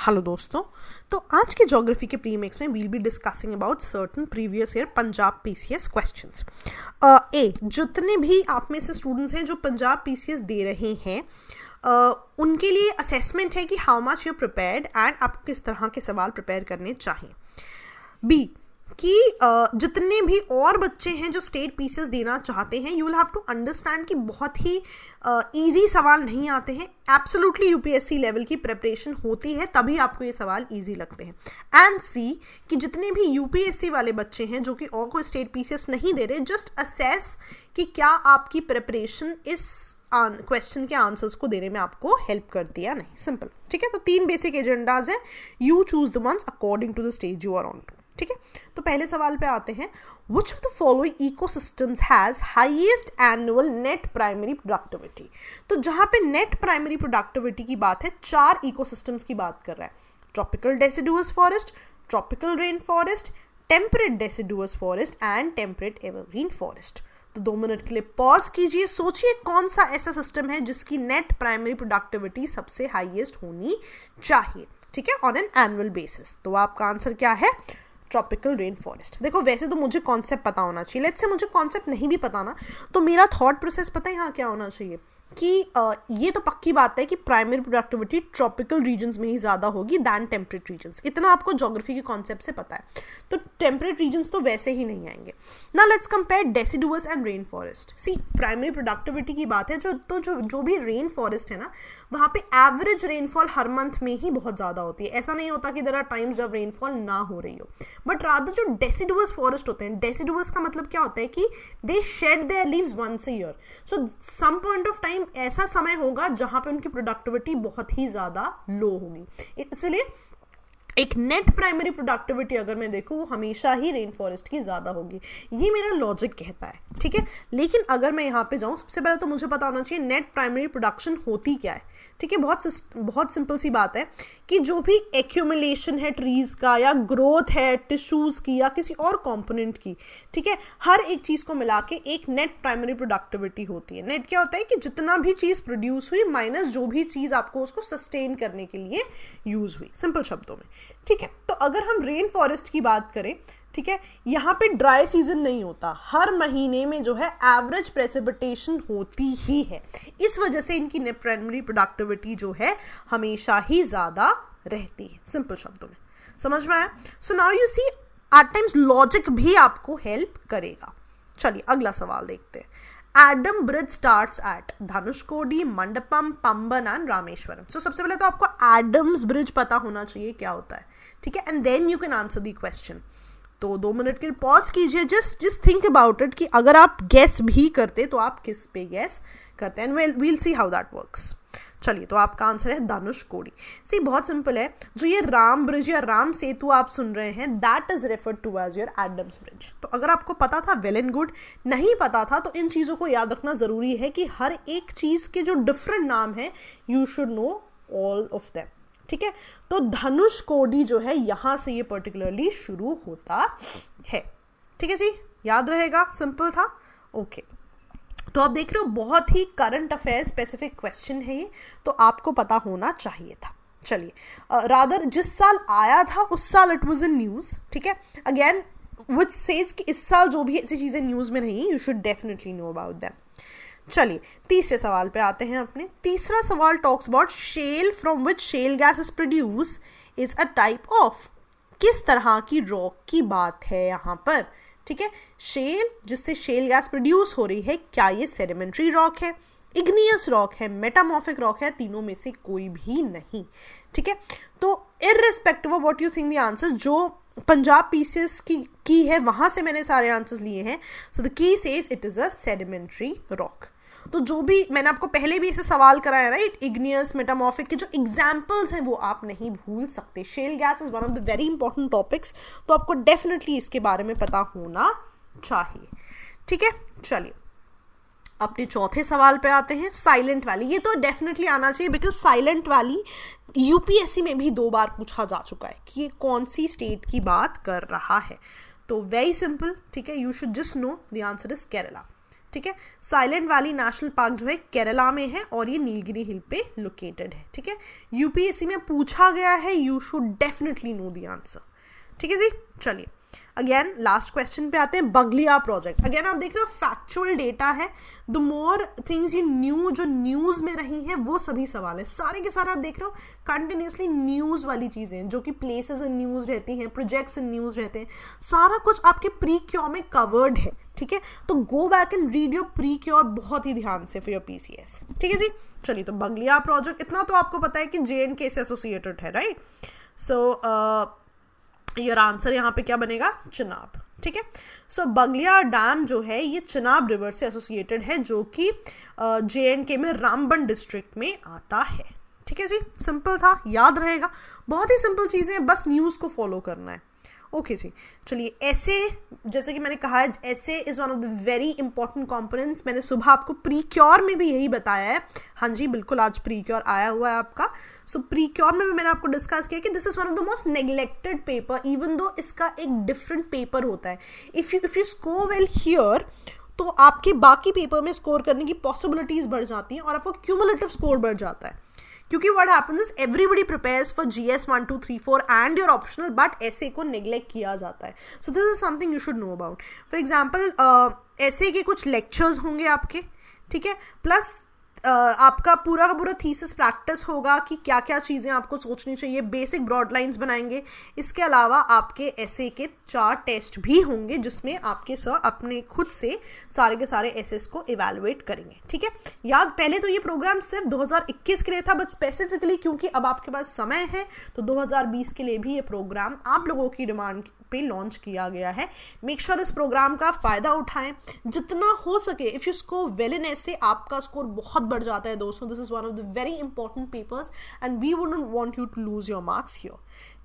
Hello दोस्तों, तो आज के ज्योग्राफी के प्रीमिक्स में we'll be discussing about certain previous year Punjab PCS questions. जितने भी आप में से स्टूडेंट्स हैं जो पंजाब पीसीएस दे रहे हैं उनके लिए असेसमेंट है कि how much you prepared and आपको किस तरह के सवाल प्रिपेयर करने चाहिए। बी कि जितने भी और बच्चे हैं जो स्टेट पीसीएस देना चाहते हैं, you will have to understand कि बहुत ही इजी सवाल नहीं आते हैं। एब्सोल्युटली यूपीएससी लेवल की प्रिपरेशन होती है तभी आपको ये सवाल इजी लगते हैं। एंड सी कि जितने भी यूपीएससी वाले बच्चे हैं जो कि और कोई स्टेट पीसीएस नहीं दे रहे, जस्ट असेस कि क्या आपकी प्रिपरेशन इस क्वेश्चन के आंसर्स को देने में आपको हेल्प करती है या नहीं। सिंपल, ठीक है। तो 3 बेसिक एजेंडाज हैं, you choose the ones according to the stage you are on to. ठीक है, तो पहले सवाल पे आते हैं। Which of the following ecosystems has highest annual net primary productivity? तो जहां पे net primary productivity की बात है, 4 ecosystems की बात कर रहा है। Tropical deciduous forest, tropical rain forest, temperate deciduous forest and temperate evergreen forest। तो 2 मिनट के लिए पॉज कीजिए, सोचिए कौन सा ऐसा सिस्टम है जिसकी नेट प्राइमरी प्रोडक्टिविटी सबसे हाईएस्ट होनी चाहिए, ठीक है, ऑन एन एनुअल बेसिस। तो आपका आंसर क्या है? Tropical rain forest. देखो, वैसे तो मुझे कॉन्सेप्ट पता होना चाहिए, लेट्स से मुझे कॉन्सेप्ट नहीं भी पता ना, तो मेरा थॉट प्रोसेस पता है यहाँ क्या होना चाहिए कि ये तो पक्की बात है कि प्राइमरी प्रोडक्टिविटी ट्रॉपिकल रीजन्स में ही ज़्यादा होगी दैन टेम्परेट रीजन्स। इतना आपको ज्योग्राफी के कॉन्सेप्ट से पता है, तो टेम्परेट रीजन्स तो वैसे ही नहीं आएंगे ना। Let's compare deciduous and rain forest. See, primary productivity की बात है, जो भी रेन फॉरेस्ट है ना, वहाँ पे एवरेज रेनफॉल हर मंथ में ही बहुत ज़्यादा होती है। ऐसा नहीं होता कि देयर आर टाइम्स जब रेनफॉल ना हो रही हो, बट रादर जो डेसिडुअस फॉरेस्ट होते हैं, डेसिडुअस का मतलब क्या होता है कि they shed their leaves once a year. So some point of time ऐसा समय होगा जहां पे उनकी प्रोडक्टिविटी बहुत ही ज्यादा लो होगी। इसलिए एक नेट प्राइमरी प्रोडक्टिविटी अगर मैं देखूं, वो हमेशा ही रेन फॉरेस्ट की ज्यादा होगी। ये मेरा लॉजिक कहता है, ठीक है। लेकिन अगर मैं यहाँ पे जाऊं, सबसे पहले तो मुझे पता होना चाहिए नेट प्राइमरी प्रोडक्शन होती क्या है, ठीक है। बहुत सिंपल सी बात है कि जो भी एक्यूमुलेशन है ट्रीज का, या ग्रोथ है टिश्यूज की, या किसी और कंपोनेंट की, ठीक है, हर एक चीज को मिला के एक नेट प्राइमरी प्रोडक्टिविटी होती है। नेट क्या होता है कि जितना भी चीज प्रोड्यूस हुई माइनस जो भी चीज आपको उसको सस्टेन करने के लिए यूज हुई, सिंपल शब्दों में, ठीक है। तो अगर हम रेन फॉरेस्ट की बात करें, ठीक है, यहाँ पे ड्राई सीजन नहीं होता, हर महीने में जो है एवरेज प्रेसिपिटेशन होती ही है। इस वजह से इनकी नेट प्राइमरी प्रोडक्टिविटी जो है हमेशा ही ज्यादा रहती है। सिंपल शब्दों में समझ में आया? So now you see, at times logic भी आपको हेल्प करेगा। चलिए अगला सवाल देखते हैं। Adam bridge starts at Dhanushkodi, Mandapam, Pamban and Rameswaram. So सबसे पहले तो आपको एडम्स ब्रिज पता होना चाहिए क्या होता है, ठीक है, and then you can answer the question. तो 2 मिनट के लिए पॉज कीजिए, जस्ट थिंक अबाउट इट कि अगर आप गेस भी करते तो आप किस पे गेस करते हैं, and we'll see how that works. चलिए, तो आपका आंसर है धनुषकोडी। सी, बहुत सिंपल है। जो ये राम ब्रिज या राम सेतु आप सुन रहे हैं, that is referred to as your Adam's bridge. तो अगर आपको पता था, वेल एंड गुड। नहीं पता था तो इन चीजों को याद रखना जरूरी है कि हर एक चीज के जो डिफरेंट नाम है, you should know all of them, ठीक है। तो धनुषकोडी जो है, यहां से ये पर्टिकुलरली शुरू होता है, ठीक है जी, याद रहेगा, सिंपल था। ओके, तो आप देख रहे हो बहुत ही करंट अफेयर स्पेसिफिक क्वेश्चन है ये, तो आपको पता होना चाहिए था। चलिए, रादर जिस साल आया था उस साल इट वाज इन न्यूज, ठीक है। अगेन विच सेज कि इस साल जो भी ऐसी चीजें न्यूज में नहीं, you should definitely know about them. चलिए, तीसरे सवाल पे आते हैं अपने। तीसरा सवाल talks about shale from which shale gas is produce is a type of. किस तरह की रॉक की बात है यहाँ पर, ठीक है। शेल, जिससे शेल गैस प्रोड्यूस हो रही है, क्या ये सेडिमेंट्री रॉक है, इग्नियस रॉक है, मेटामॉर्फिक रॉक है, तीनों में से कोई भी नहीं, ठीक है। तो irrespective of what you think the answer, जो पंजाब पीसीएस की है वहां से मैंने सारे आंसर्स लिए हैं। So the key says it is a sedimentary rock. तो जो भी मैंने आपको पहले भी ऐसे सवाल कराया, राइट, इग्नियस, मेटामॉर्फिक के जो एग्जाम्पल्स हैं वो आप नहीं भूल सकते। Shell gas is one of the very important topics, तो आपको डेफिनेटली इसके बारे में पता होना चाहिए, ठीक है। चलिए, अपने चौथे सवाल पे आते हैं। साइलेंट वैली, ये तो डेफिनेटली आना चाहिए बिकॉज साइलेंट वैली यूपीएससी में भी 2 बार पूछा जा चुका है कि ये कौन सी स्टेट की बात कर रहा है। तो वेरी सिंपल, ठीक है, you should just know the answer is Kerala. ठीक है। साइलेंट वैली नेशनल पार्क जो है केरला में है और ये नीलगिरी हिल पे लोकेटेड है, ठीक है। यूपीएससी में पूछा गया है, you should definitely know the answer, ठीक है जी। चलिए अगेन लास्ट क्वेश्चन पे आते हैं, बगलिया प्रोजेक्ट। अगेन आप देख रहे हो फैक्चुअल डेटा है, the more things you new, जो न्यूज में रही है वो सभी सवाल है, सारे के सारे आप देख रहे हो कंटिन्यूसली न्यूज वाली चीजें, जो कि प्लेसेस इन न्यूज रहती हैं, प्रोजेक्ट्स इन न्यूज रहते हैं, सारा कुछ आपके प्री क्योर में कवर्ड है, ठीक है। तो go back and read your pre cure बहुत ही ध्यान से फॉर योर पीसीएस, ठीक है जी। चलिए तो बगलिया प्रोजेक्ट इतना तो आपको पता है कि JNK से एसोसिएटेड है, राइट। सो योर आंसर यहाँ पे क्या बनेगा, चिनाब, ठीक है। सो बगलिया डैम जो है ये चिनाब रिवर से एसोसिएटेड है, जो कि JNK में रामबन डिस्ट्रिक्ट में आता है, ठीक है जी। सिंपल था, याद रहेगा, बहुत ही सिंपल चीज़ें, बस न्यूज़ को फॉलो करना है। ओके जी। चलिए ऐसे, जैसे कि मैंने कहा है, ऐसे is one of the very important components. मैंने सुबह आपको प्री क्योर में भी यही बताया है, हाँ जी बिल्कुल, आज प्री क्योर आया हुआ है आपका। सो प्री क्योर में भी मैंने आपको डिस्कस किया कि this is one of the most neglected paper, even though इसका एक डिफरेंट पेपर होता है। If you score well here तो आपके बाकी पेपर में स्कोर करने की पॉसिबिलिटीज बढ़ जाती हैं और आपको क्यूमुलेटिव स्कोर बढ़ जाता है, क्योंकि what happens is everybody prepares for GS 1, 2, 3, 4 and your optional, but ऐसे को neglect किया जाता है। So this is something you should know about. For example, ऐसे के कुछ lectures होंगे आपके, ठीक है, प्लस आपका पूरा का पूरा थीसिस प्रैक्टिस होगा कि क्या क्या चीज़ें आपको सोचनी चाहिए, बेसिक ब्रॉड लाइंस बनाएंगे। इसके अलावा आपके ऐसे के 4 टेस्ट भी होंगे, जिसमें आपके सर अपने खुद से सारे के सारे एसेस को इवैल्यूएट करेंगे, ठीक है। याद, पहले तो ये प्रोग्राम सिर्फ 2021 के लिए था, बट स्पेसिफिकली क्योंकि अब आपके पास समय है तो 2020 के लिए भी ये प्रोग्राम आप लोगों की डिमांड पे लॉन्च किया गया है। मेक श्योर इस प्रोग्राम का फायदा उठाएं जितना हो सके। If you score well in essay, आपका स्कोर बहुत बढ़ जाता है दोस्तों। This is one of the very important papers and we wouldn't want you to lose your marks here,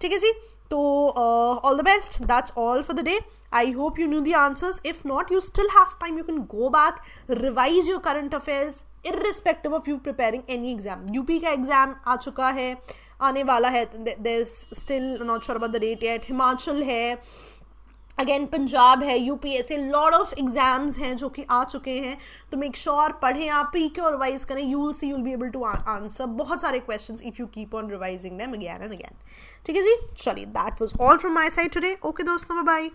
ठीक है जी। तो all the best, that's all for the day. I hope you knew the answers. If not, you still have time, you can go back, revise your current affairs irrespective of you preparing any exam. UP का exam आ चुका है, आने वाला है, there's still not sure about the date yet. Himachal है, again Punjab है, UPSC, lot of exams हैं जो कि आ चुके हैं। तो मेक श्योर पढ़ें आप, प्री क्योर रिवाइज करें, you will see, you will be able to answer बहुत सारे questions if you keep on revising them again and again, ठीक है जी। चलिए that was all from my side today. Okay दोस्तों, बाय बाय।